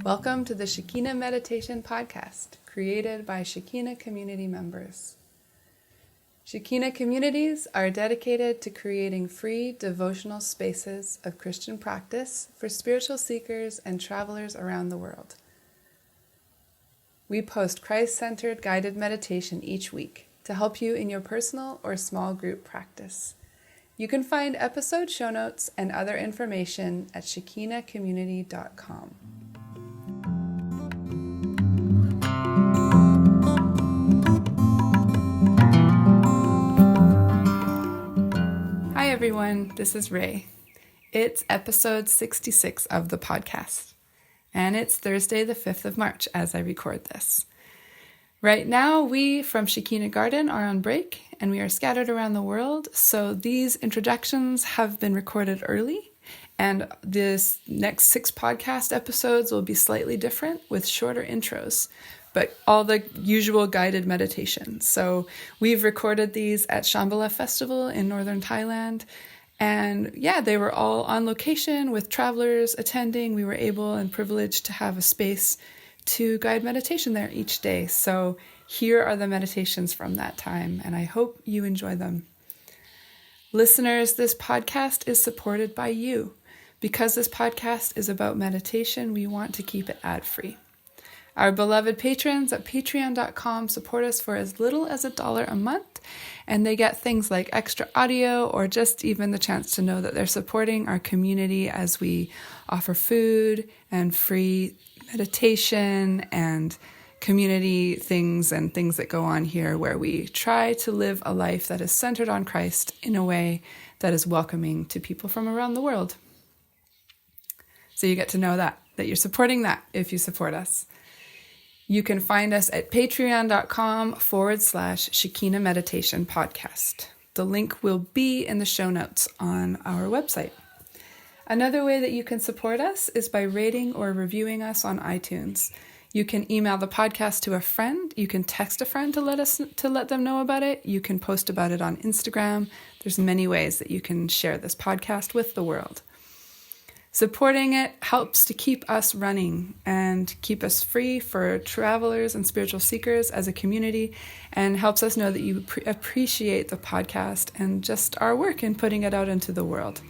Welcome to the Shekina Meditation Podcast, created by Shekina community members. Shekina communities are dedicated to creating free devotional spaces of Christian practice for spiritual seekers and travelers around the world. We post Christ-centered guided meditation each week to help you in your personal or small group practice. You can find episode show notes and other information at shekinacommunity.com. Hi everyone, this is Ray. It's episode 66 of the podcast, and it's Thursday the 5th of March as I record this. Right now, we from Shekina Garden are on break, and we are scattered around the world, so these introductions have been recorded early, and this next 6 podcast episodes will be slightly different with shorter intros, but all the usual guided meditation. So we've recorded these at Shambhala festival in northern Thailand. And yeah, they were all on location with travelers attending. We were able and privileged to have a space to guide meditation there each day. So here are the meditations from that time, and I hope you enjoy them. Listeners, this podcast is supported by you. Because this podcast is about meditation, we want to keep it ad-free. Our beloved patrons at patreon.com support us for as little as $1 a month, and they get things like extra audio or just even the chance to know that they're supporting our community as we offer food and free meditation and community things and things that go on here where we try to live a life that is centered on Christ in a way that is welcoming to people from around the world. So you get to know that you're supporting that if you support us. You can find us at patreon.com/Shekina Meditation Podcast. The link will be in the show notes on our website. Another way that you can support us is by rating or reviewing us on iTunes. You can email the podcast to a friend. You can text a friend to let them know about it. You can post about it on Instagram. There's many ways that you can share this podcast with the world. Supporting it helps to keep us running and keep us free for travelers and spiritual seekers as a community, and helps us know that you appreciate the podcast and just our work in putting it out into the world.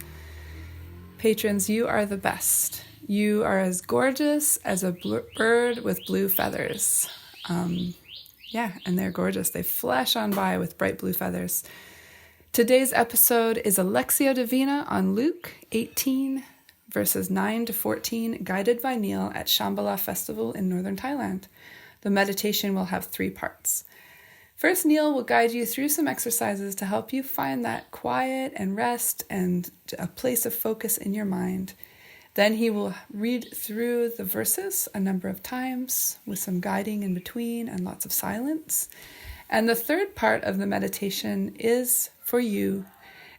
Patrons, you are the best. You are as gorgeous as a bird with blue feathers. And they're gorgeous. They flash on by with bright blue feathers. Today's episode is a Lectio Divina on Luke 18, verses 9 to 14, guided by Neil at Shambhala festival in northern Thailand. The meditation will have 3 parts. First, Neil will guide you through some exercises to help you find that quiet and rest and a place of focus in your mind. Then he will read through the verses a number of times with some guiding in between and lots of silence. And the third part of the meditation is for you.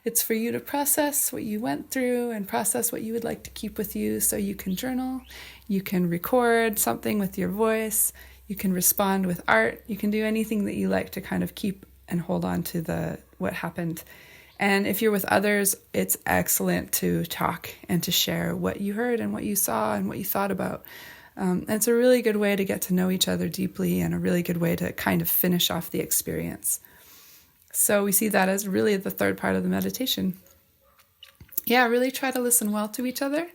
It's for you to process what you went through and process what you would like to keep with you, so you can journal, you can record something with your voice, you can respond with art, you can do anything that you like to kind of keep and hold on to what happened. And if you're with others, it's excellent to talk and to share what you heard and what you saw and what you thought about. It's a really good way to get to know each other deeply and a really good way to kind of finish off the experience. So we see that as really the third part of the meditation. Yeah, really try to listen well to each other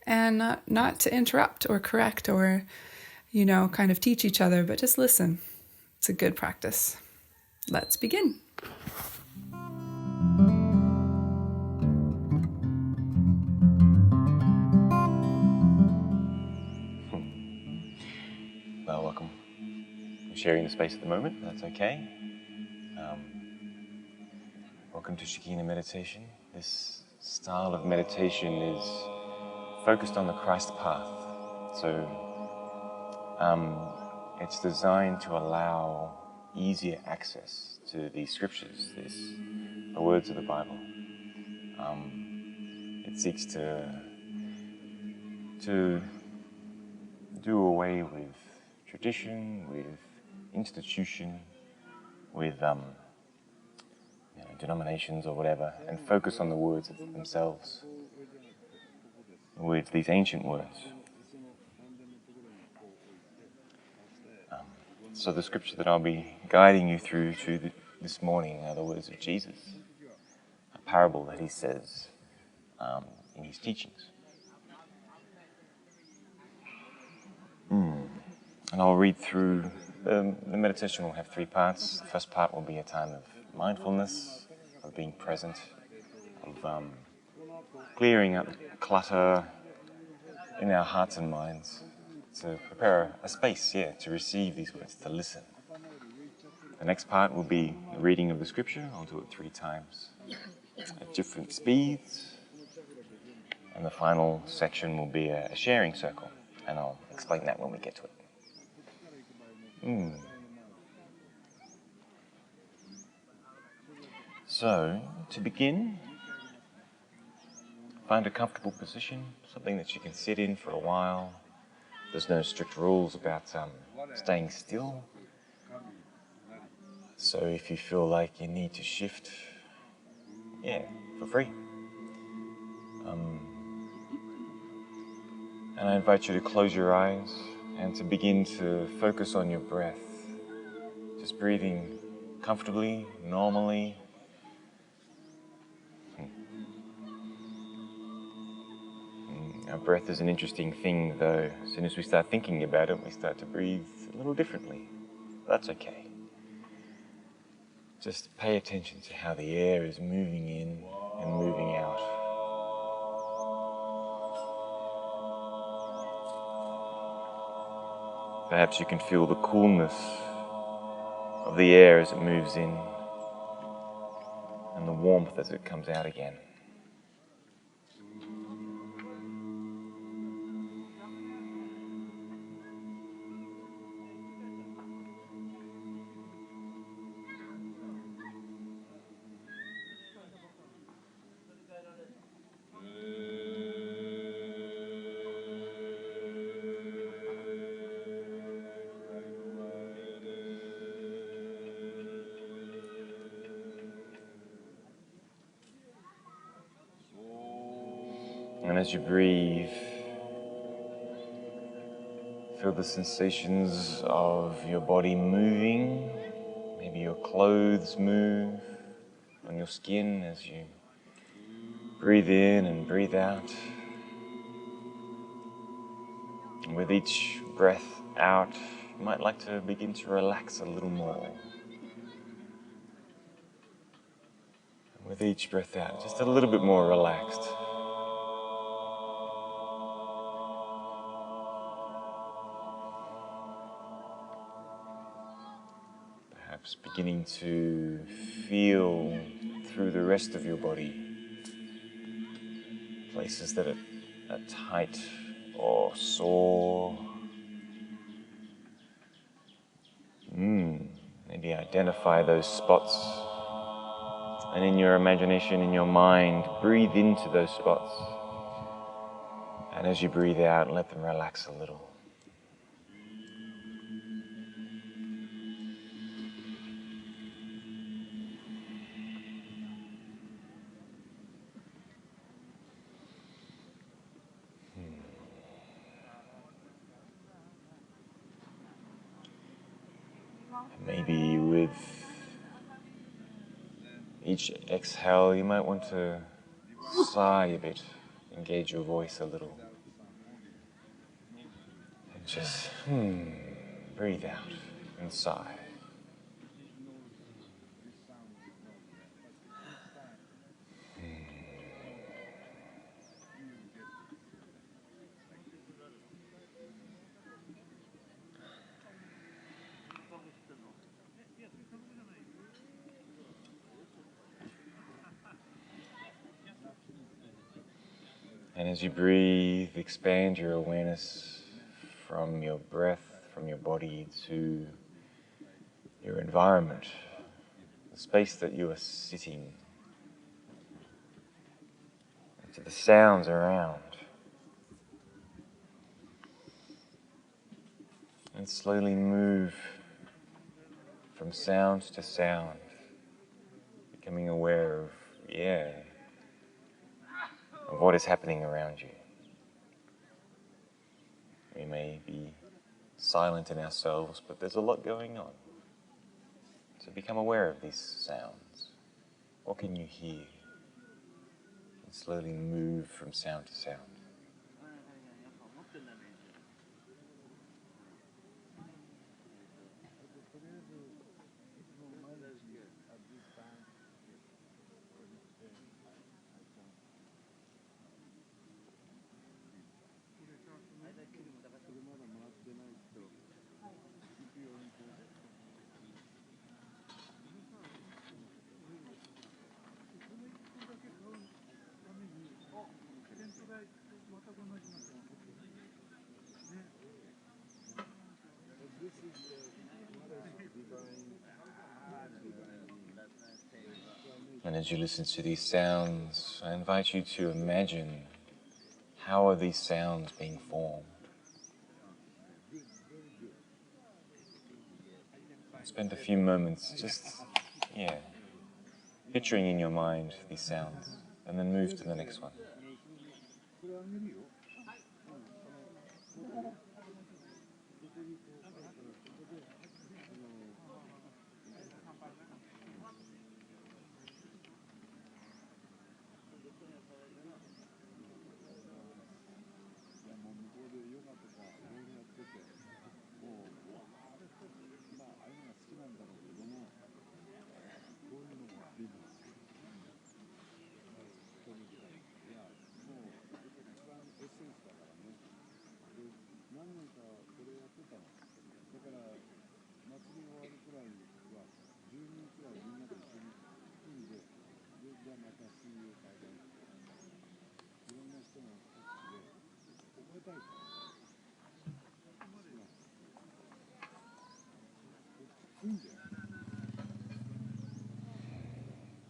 and not to interrupt or correct or, kind of teach each other, but just listen. It's a good practice. Let's begin. Well, welcome. I'm sharing the space at the moment, but that's okay. Welcome to Shekina Meditation. This style of meditation is focused on the Christ path. So it's designed to allow easier access to these scriptures, the words of the Bible. It seeks to do away with tradition, with institution, with denominations or whatever, and focus on the words themselves, with these ancient words. So the scripture that I'll be guiding you through to this morning are the words of Jesus, a parable that he says in his teachings. And I'll read through, the meditation will have 3 parts. The first part will be a time of mindfulness, of being present, of clearing up clutter in our hearts and minds, to prepare a space, to receive these words, to listen. The next part will be the reading of the scripture. I'll do it 3 times at different speeds. And the final section will be a sharing circle, and I'll explain that when we get to it. So, to begin, find a comfortable position, something that you can sit in for a while. There's no strict rules about staying still. So if you feel like you need to shift, for free. And I invite you to close your eyes and to begin to focus on your breath. Just breathing comfortably, normally. Our breath is an interesting thing, though. As soon as we start thinking about it, we start to breathe a little differently. That's okay. Just pay attention to how the air is moving in and moving out. Perhaps you can feel the coolness of the air as it moves in and the warmth as it comes out again. And as you breathe, feel the sensations of your body moving. Maybe your clothes move on your skin as you breathe in and breathe out. And with each breath out, you might like to begin to relax a little more. And with each breath out, just a little bit more relaxed. Perhaps beginning to feel through the rest of your body places that are tight or sore. Maybe identify those spots, and in your imagination, in your mind, breathe into those spots. And as you breathe out, let them relax a little. Maybe with each exhale, you might want to sigh a bit, engage your voice a little. And just breathe out and sigh. And as you breathe, expand your awareness from your breath, from your body to your environment, the space that you are sitting, and to the sounds around. And slowly move from sound to sound, becoming aware of what is happening around you. You may be silent in ourselves, but there's a lot going on. So become aware of these sounds. What can you hear? And slowly move from sound to sound. And as you listen to these sounds, I invite you to imagine, how are these sounds being formed? Spend a few moments just, picturing in your mind these sounds, and then move to the next one.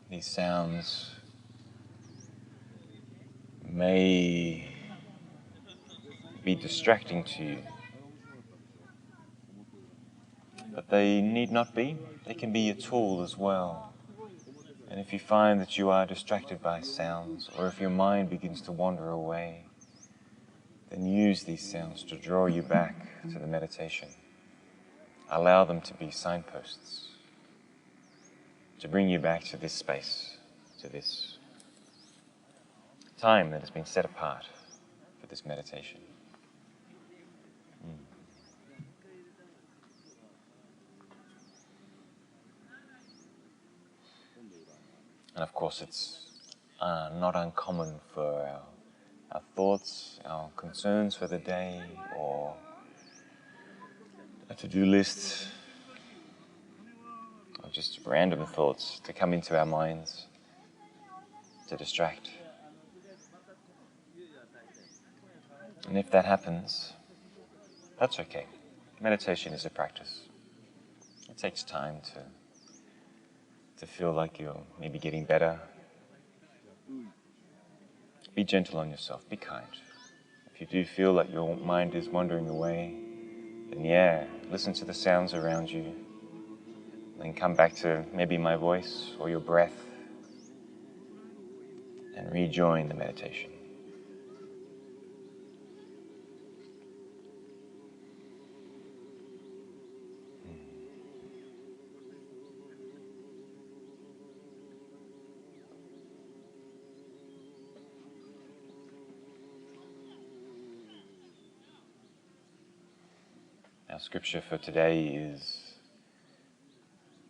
These sounds may be distracting to you, but they need not be. They can be a tool as well. And if you find that you are distracted by sounds, or if your mind begins to wander away, then use these sounds to draw you back to the meditation. Allow them to be signposts, to bring you back to this space, to this time that has been set apart for this meditation. And of course, it's not uncommon for our thoughts, our concerns for the day, or a to-do list, or just random thoughts to come into our minds, to distract. And if that happens, that's okay. Meditation is a practice. It takes time to feel like you're maybe getting better. Be gentle on yourself, be kind. If you do feel like your mind is wandering away, then listen to the sounds around you. Then come back to maybe my voice or your breath and rejoin the meditation. Our scripture for today is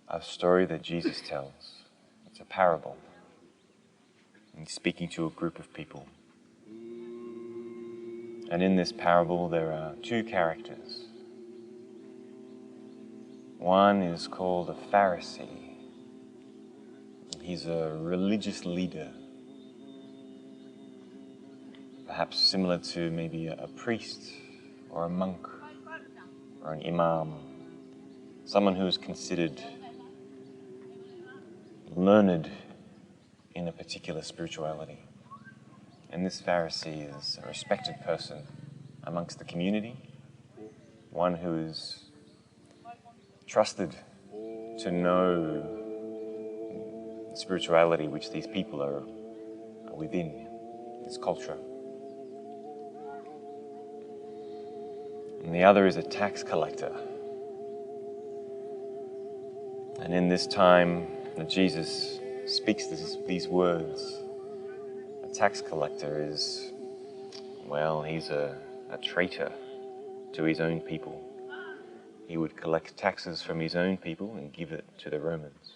a story that Jesus tells. It's a parable. He's speaking to a group of people. And in this parable there are two characters. One is called a Pharisee. He's a religious leader, perhaps similar to maybe a priest or a monk or an imam, someone who is considered learned in a particular spirituality. And this Pharisee is a respected person amongst the community, one who is trusted to know the spirituality which these people are within, this culture. and the other is a tax collector. And in this time that Jesus speaks these words, a tax collector is, well, he's a traitor to his own people. He would collect taxes from his own people and give it to the Romans.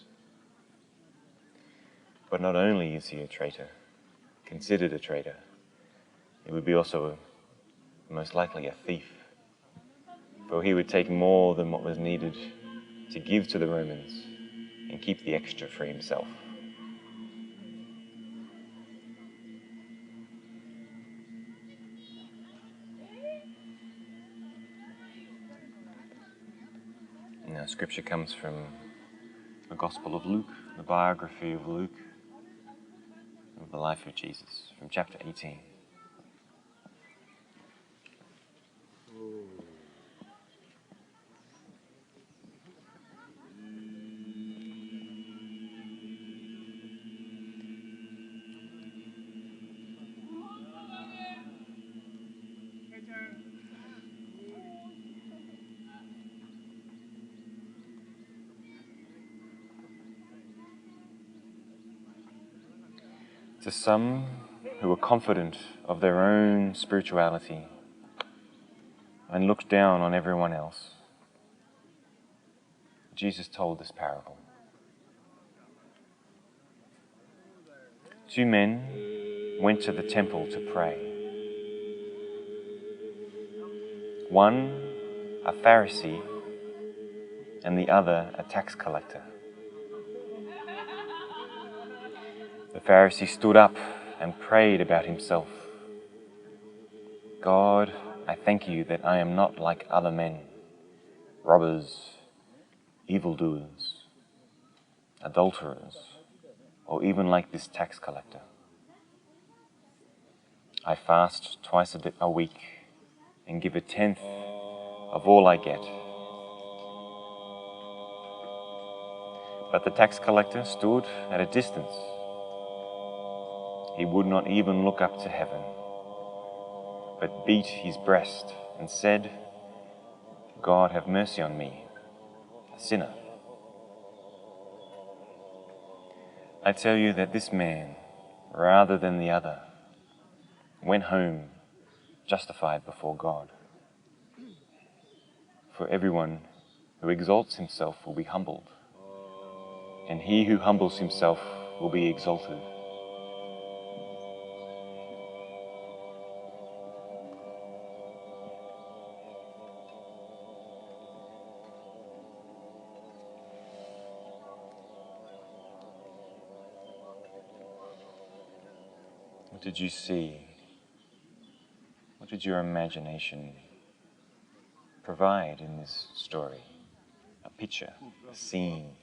But not only is he a traitor, considered a traitor, he would be also most likely a thief. For he would take more than what was needed to give to the Romans and keep the extra for himself. Now, scripture comes from the Gospel of Luke, the biography of Luke, of the life of Jesus, from chapter 18. To some who were confident of their own spirituality and looked down on everyone else, Jesus told this parable. Two men went to the temple to pray. One, a Pharisee, and the other, a tax collector. The Pharisee stood up and prayed about himself. God, I thank you that I am not like other men, robbers, evildoers, adulterers, or even like this tax collector. I fast twice a week and give 1/10 of all I get. But the tax collector stood at a distance. He would not even look up to heaven, but beat his breast and said, God, have mercy on me, a sinner. I tell you that this man, rather than the other, went home justified before God. For everyone who exalts himself will be humbled, and he who humbles himself will be exalted. What did you see? What did your imagination provide in this story? A picture, a scene.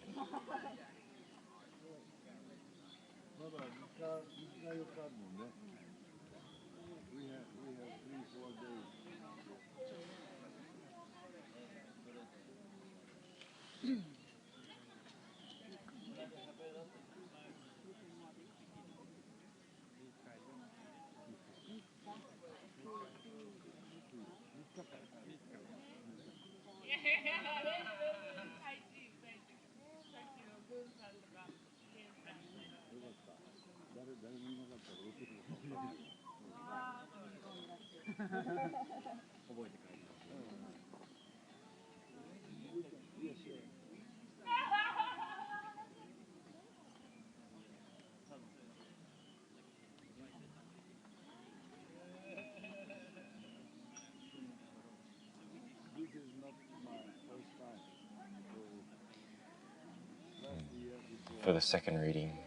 For the second reading,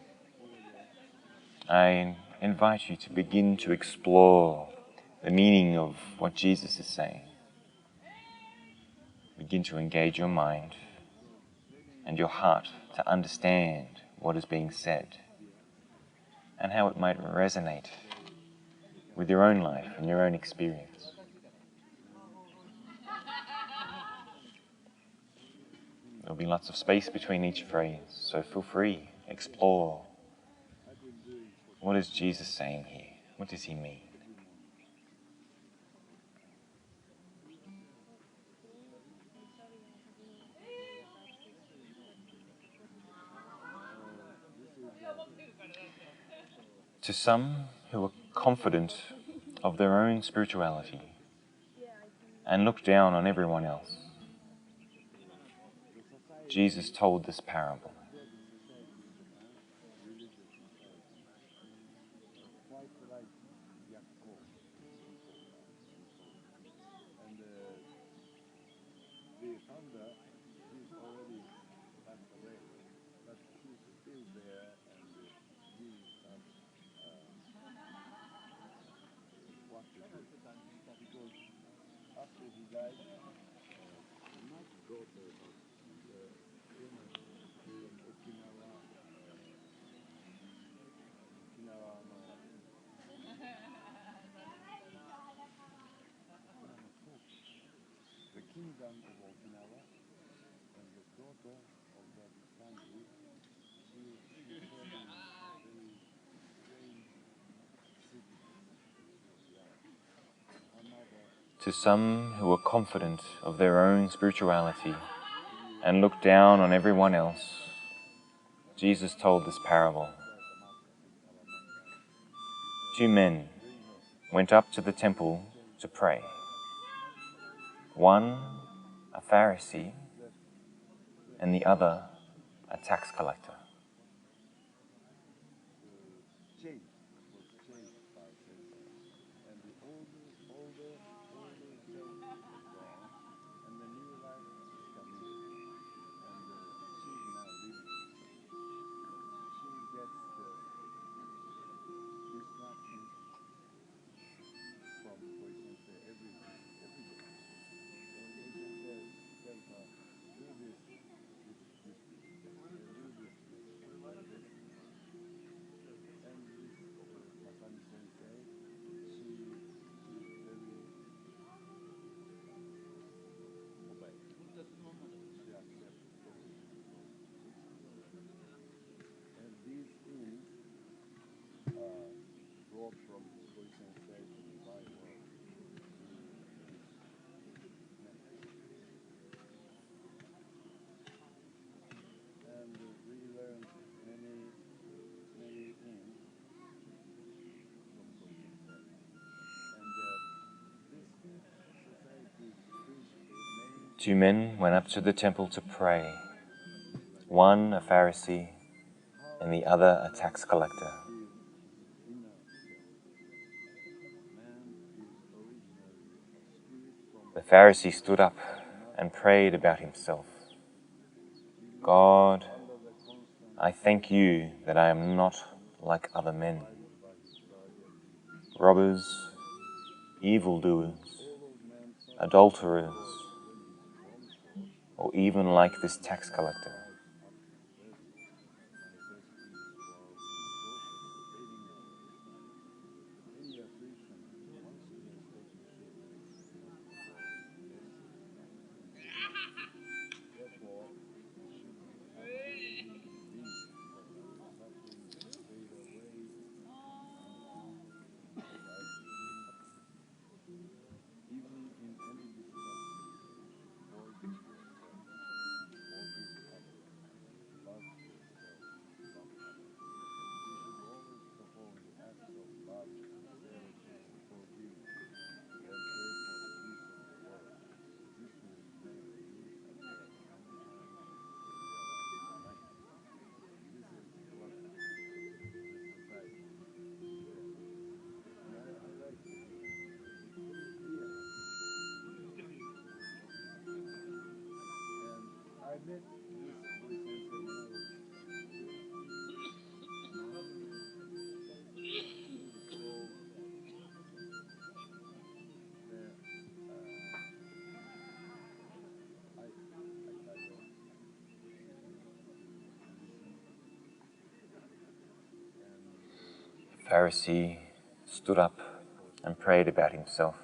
I invite you to begin to explore the meaning of what Jesus is saying. Begin to engage your mind and your heart to understand what is being said and how it might resonate with your own life and your own experience. There'll be lots of space between each phrase, so feel free, explore. What is Jesus saying here? What does he mean? To some who are confident of their own spirituality and look down on everyone else, Jesus told this parable. To some who are confident of their own spirituality and look down on everyone else, Jesus told this parable. Two men went up to the temple to pray. One, a Pharisee, and the other, a tax collector. Two men went up to the temple to pray. One, a Pharisee, and the other, a tax collector. The Pharisee stood up and prayed about himself. God, I thank you that I am not like other men, robbers, evildoers, adulterers, or even like this tax collector. The Pharisee stood up and prayed about himself.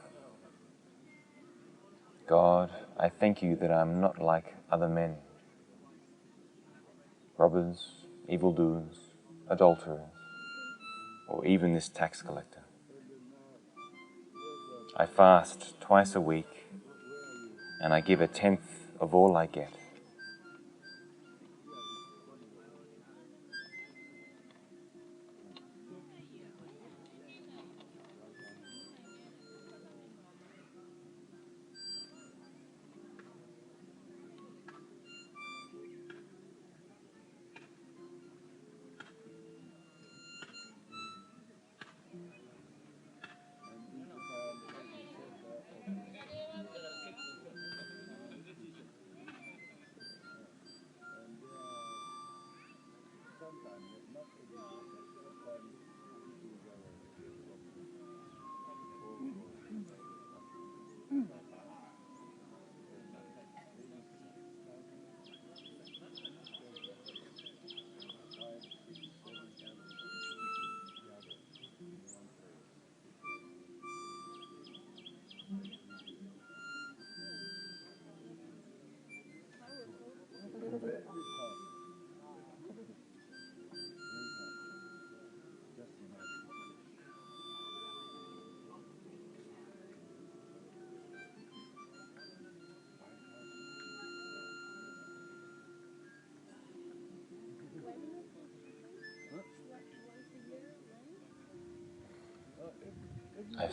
God, I thank you that I am not like other men, robbers, evildoers, adulterers, or even this tax collector. I fast twice a week, and I give 1/10 of all I get.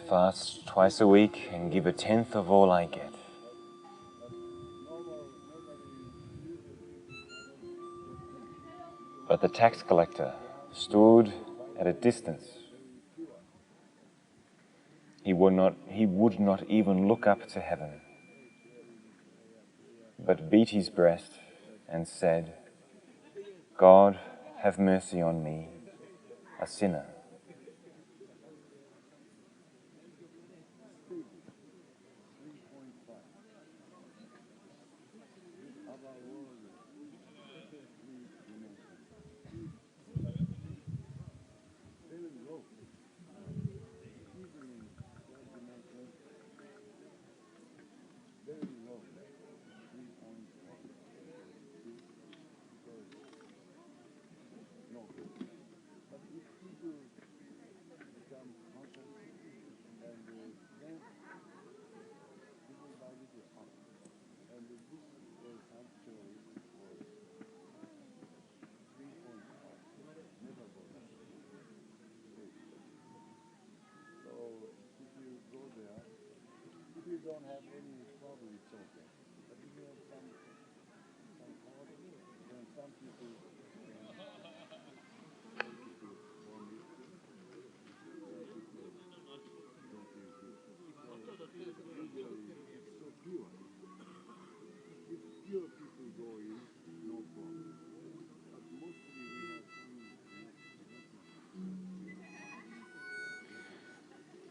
fast twice a week and give 1/10 of all I get. But the tax collector stood at a distance. He would not even look up to heaven, but beat his breast and said, God, have mercy on me, a sinner.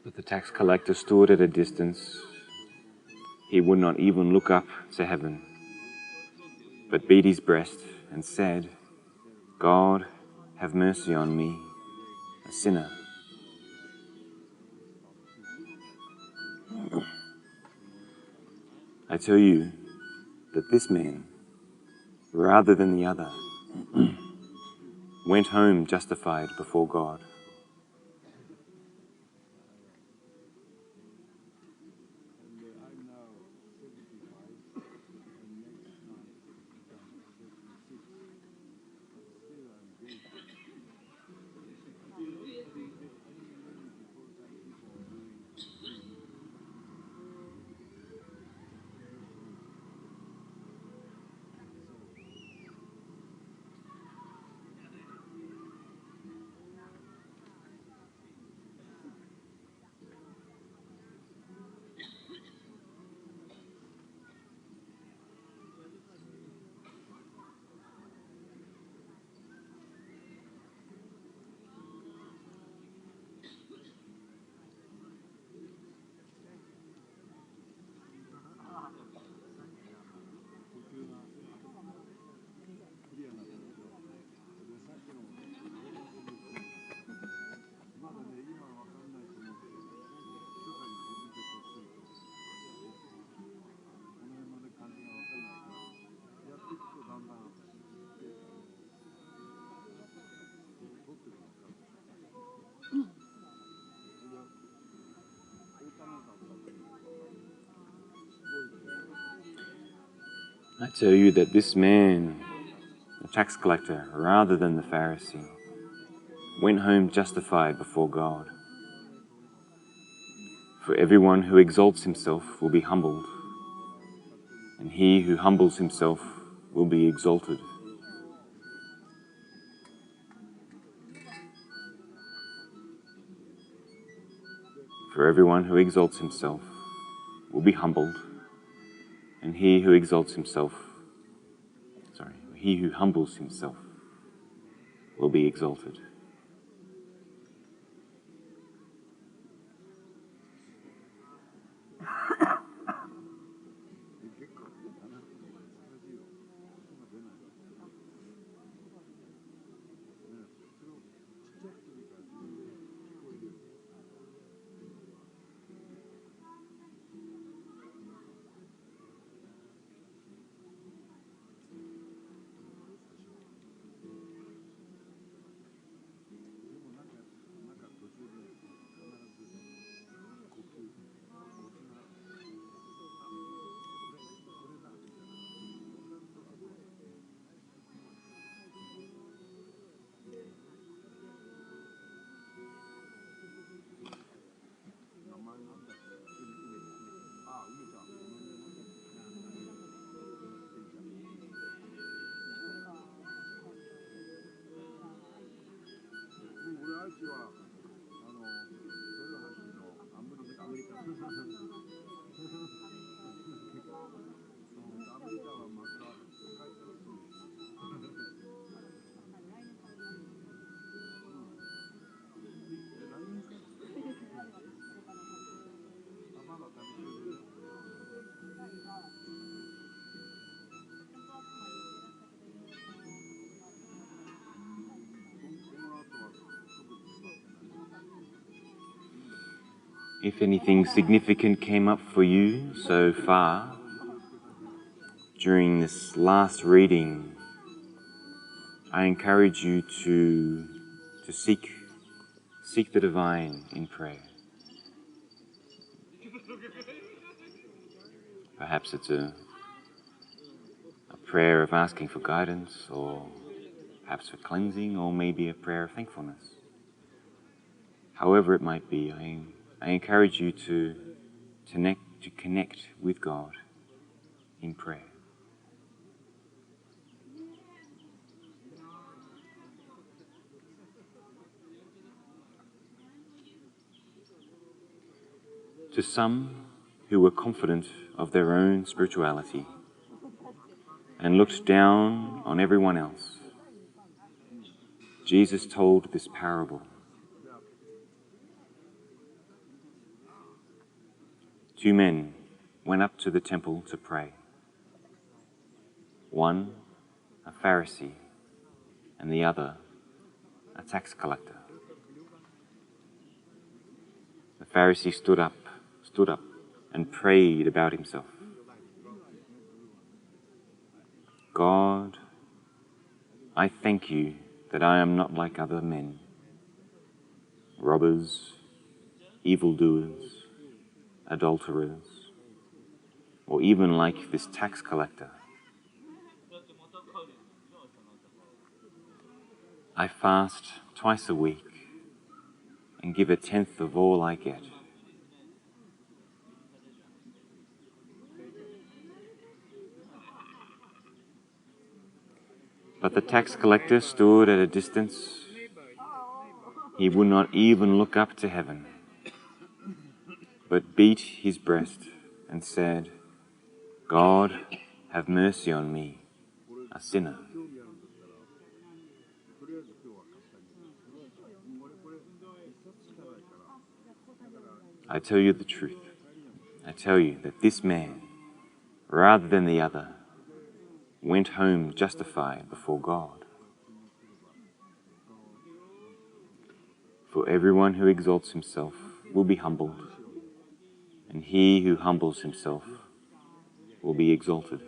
But the tax collector stood at a distance. He would not even look up to heaven, but beat his breast and said, God, have mercy on me, a sinner. I tell you that this man, rather than the other, went home justified before God. I tell you that this man, the tax collector, rather than the Pharisee, went home justified before God. For everyone who exalts himself will be humbled, and he who humbles himself will be exalted. For everyone who exalts himself will be humbled, and he who humbles himself will be exalted. If anything significant came up for you so far during this last reading, I encourage you to seek the divine in prayer. Perhaps it's a prayer of asking for guidance, or perhaps for cleansing, or maybe a prayer of thankfulness. However it might be, I encourage you to connect with God in prayer. To some who were confident of their own spirituality and looked down on everyone else, Jesus told this parable. Two men went up to the temple to pray. One, a Pharisee, and the other, a tax collector. The Pharisee stood up and prayed about himself. God, I thank you that I am not like other men, robbers, evildoers, adulterers, or even like this tax collector. I fast twice a week and give 1/10 of all I get. But the tax collector stood at a distance. He would not even look up to heaven, but beat his breast and said, God, have mercy on me, a sinner. I tell you the truth. I tell you that this man, rather than the other, went home justified before God. For everyone who exalts himself will be humbled, and he who humbles himself will be exalted.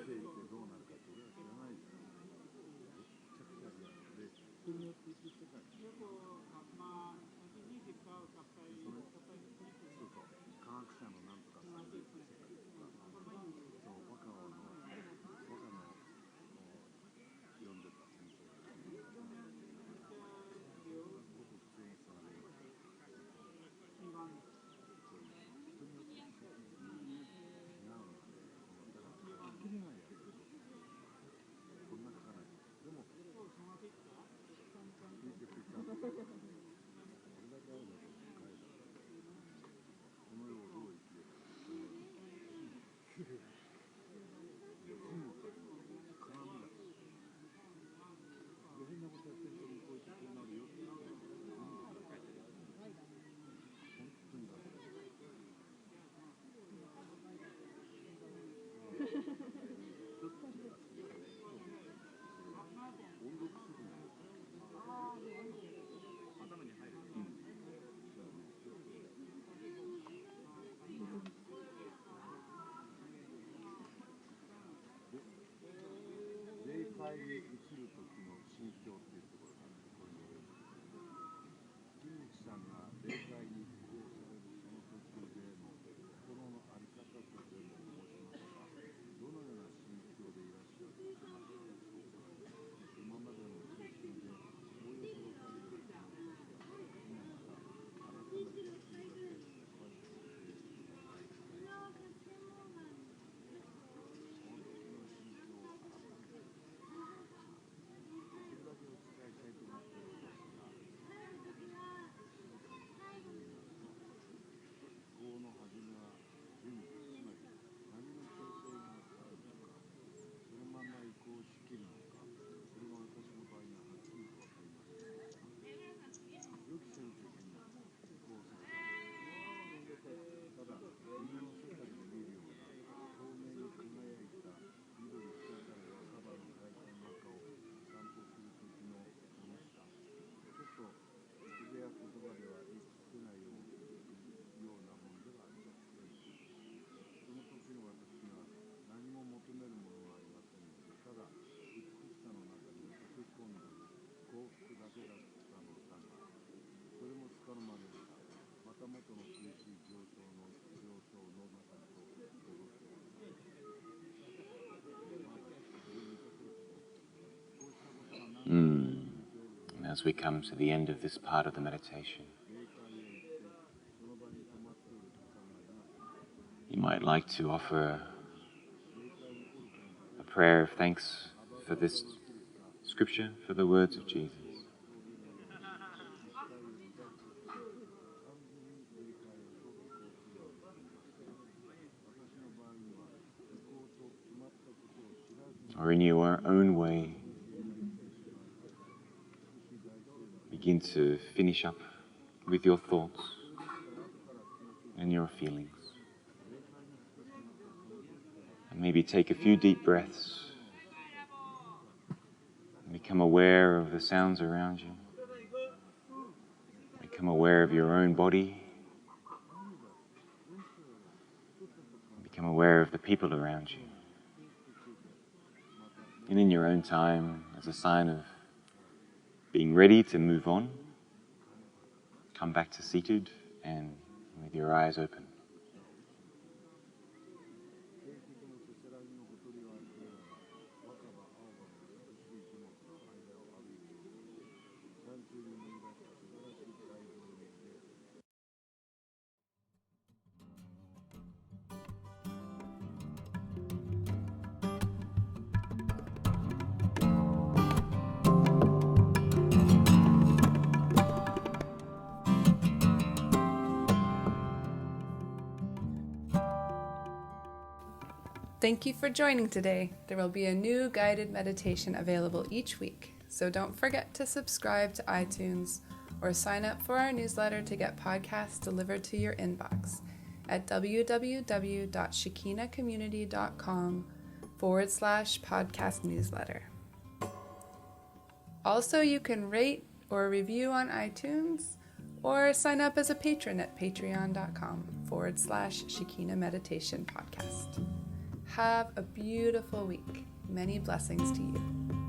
And as we come to the end of this part of the meditation, you might like to offer a prayer of thanks for this scripture, for the words of Jesus. Or in your own way, begin to finish up with your thoughts and your feelings. And maybe take a few deep breaths and become aware of the sounds around you. Become aware of your own body. Become aware of the people around you. And in your own time, as a sign of being ready to move on, come back to seated and with your eyes open. Thank you for joining today. There will be a new guided meditation available each week, so don't forget to subscribe to iTunes or sign up for our newsletter to get podcasts delivered to your inbox at www.shekinacommunity.com/podcast newsletter. Also, you can rate or review on iTunes or sign up as a patron at patreon.com/Shekina Meditation Podcast. Have a beautiful week. Many blessings to you.